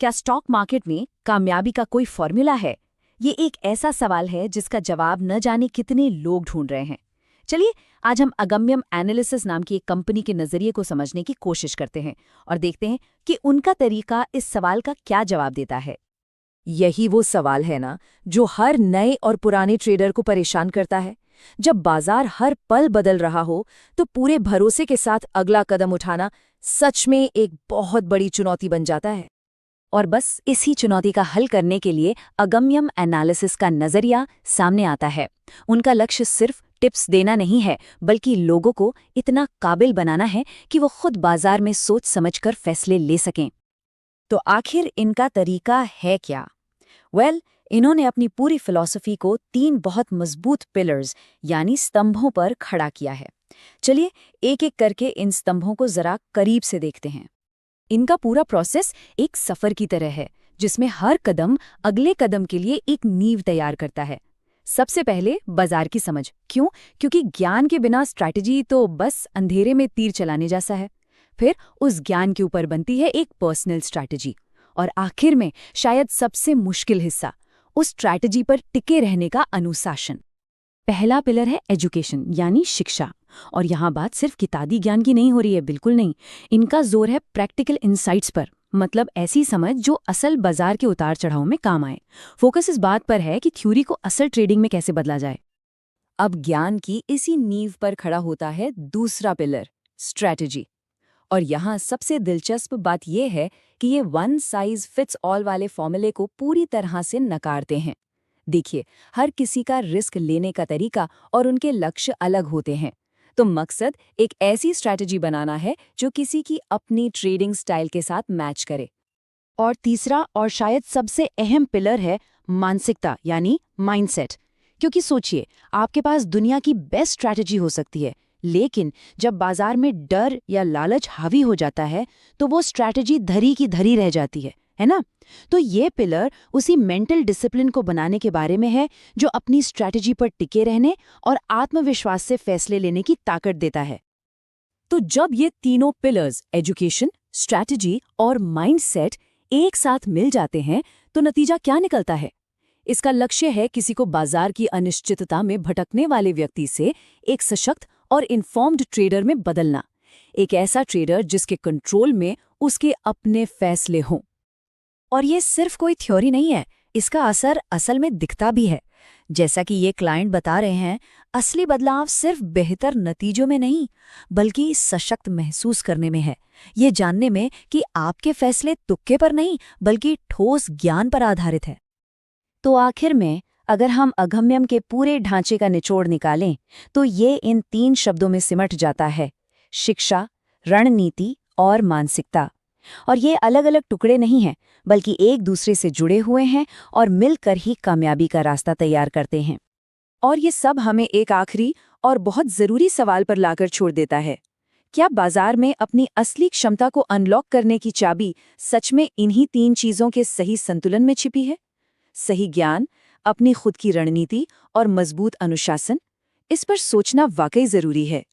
क्या stock market में कामयाबी का कोई फॉर्मूला है? ये एक ऐसा सवाल है जिसका जवाब न जाने कितने लोग ढूंढ रहे हैं। चलिए, आज हम अगम्यम एनालिसिस नाम की एक कंपनी के नजरिए को समझने की कोशिश करते हैं और देखते हैं कि उनका तरीका इस सवाल का क्या जवाब देता है। यही वो सवाल है ना जो हर नए और पुराने ट्रेडर को परेशान करता है। जब बाजार हर पल बदल रहा हो तो पूरे भरोसे के साथ अगला कदम उठाना सच में एक बहुत बड़ी चुनौती बन जाता है। और बस इसी चुनौती का हल करने के लिए अगम्यम एनालिसिस का नजरिया सामने आता है। उनका लक्ष्य सिर्फ टिप्स देना नहीं है, बल्कि लोगों को इतना काबिल बनाना है कि वो खुद बाजार में सोच समझकर फैसले ले सकें। तो आखिर इनका तरीका है क्या? इन्होंने अपनी पूरी फिलॉसफी को 3 बहुत मजबूत पिलर्स यानी स्तंभों पर खड़ा किया है। चलिए, एक एक करके इन स्तंभों को जरा करीब से देखते हैं। इनका पूरा प्रोसेस एक सफर की तरह है, जिसमें हर कदम अगले कदम के लिए एक नींव तैयार करता है। सबसे पहले बाजार की समझ। क्यों? क्योंकि ज्ञान के बिना स्ट्रैटेजी तो बस अंधेरे में तीर चलाने जैसा है। फिर उस ज्ञान के ऊपर बनती है एक पर्सनल स्ट्रैटेजी। और आखिर में शायद सबसे मुश्किल हिस्सा, उस स्ट्रैटेजी पर टिके रहने का अनुशासन। पहला पिलर है एजुकेशन यानी शिक्षा। और यहाँ बात सिर्फ किताबी ज्ञान की नहीं हो रही है, बिल्कुल नहीं। इनका जोर है प्रैक्टिकल इंसाइट्स पर, मतलब ऐसी समझ जो असल बाजार के उतार चढ़ाव में काम आए। फोकस इस बात पर है कि थ्योरी को असल ट्रेडिंग में कैसे बदला जाए। अब ज्ञान की इसी नींव पर खड़ा होता है दूसरा पिलर, स्ट्रैटेजी। और यहाँ सबसे दिलचस्प बात यह है कि ये वन साइज फिट्स ऑल वाले फॉर्मूले को पूरी तरह से नकारते हैं। देखिए, हर किसी का रिस्क लेने का तरीका और उनके लक्ष्य अलग होते हैं। तो मकसद एक ऐसी स्ट्रैटेजी बनाना है जो किसी की अपनी ट्रेडिंग स्टाइल के साथ मैच करे। और तीसरा और शायद सबसे अहम पिलर है मानसिकता यानी माइंडसेट। क्योंकि सोचिए, आपके पास दुनिया की बेस्ट स्ट्रैटेजी हो सकती है, लेकिन जब बाजार में डर या लालच हावी हो जाता है तो वो स्ट्रैटेजी धरी की धरी रह जाती है ना? तो ये पिलर उसी मेंटल डिसिप्लिन को बनाने के बारे में है जो अपनी स्ट्रैटेजी पर टिके रहने और आत्मविश्वास से फैसले लेने की ताकत देता है। तो जब ये तीनों पिलर्स एजुकेशन, स्ट्रैटेजी और माइंडसेट एक साथ मिल जाते हैं तो नतीजा क्या निकलता है? इसका लक्ष्य है किसी को बाजार की अनिश्चितता में भटकने वाले व्यक्ति से एक सशक्त और इन्फॉर्म्ड ट्रेडर में बदलना। एक ऐसा ट्रेडर जिसके कंट्रोल में उसके अपने फैसले हों। और ये सिर्फ कोई थ्योरी नहीं है, इसका असर असल में दिखता भी है। जैसा कि ये क्लाइंट बता रहे हैं, असली बदलाव सिर्फ बेहतर नतीजों में नहीं, बल्कि सशक्त महसूस करने में है। ये जानने में कि आपके फैसले तुक्के पर नहीं, बल्कि ठोस ज्ञान पर आधारित है। तो आखिर में अगर हम अगम्यम के पूरे ढांचे का निचोड़ निकालें तो ये इन 3 शब्दों में सिमट जाता है: शिक्षा, रणनीति और मानसिकता। और ये अलग अलग टुकड़े नहीं हैं, बल्कि एक दूसरे से जुड़े हुए हैं और मिलकर ही कामयाबी का रास्ता तैयार करते हैं। और ये सब हमें एक आखिरी और बहुत ज़रूरी सवाल पर लाकर छोड़ देता है। क्या बाजार में अपनी असली क्षमता को अनलॉक करने की चाबी सच में इन्हीं 3 चीज़ों के सही संतुलन में छिपी है? सही ज्ञान, अपनी खुद की रणनीति और मजबूत अनुशासन। इस पर सोचना वाकई ज़रूरी है।